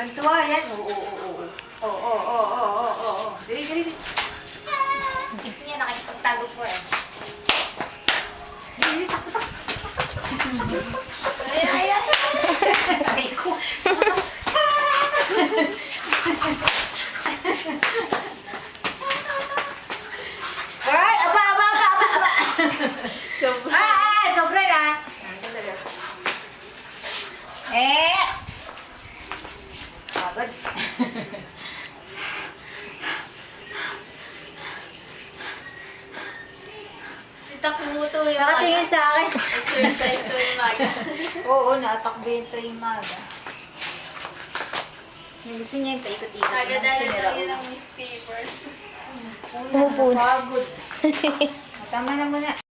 Ganito yan. Oo. Dali. Gusto niya nakikipagtago po eh. Dali, takot. Ay. Ay ko. Alright, aba. Sobra na. Agad. Itakbo to yung Nakatingin sa akin. exercise to yung maga. Oo, natakbo yun to yung maga. Yung gusto niya yung paikot-ikot. Nagadala lang yun ng newspapers. Pagod. Tama na muna.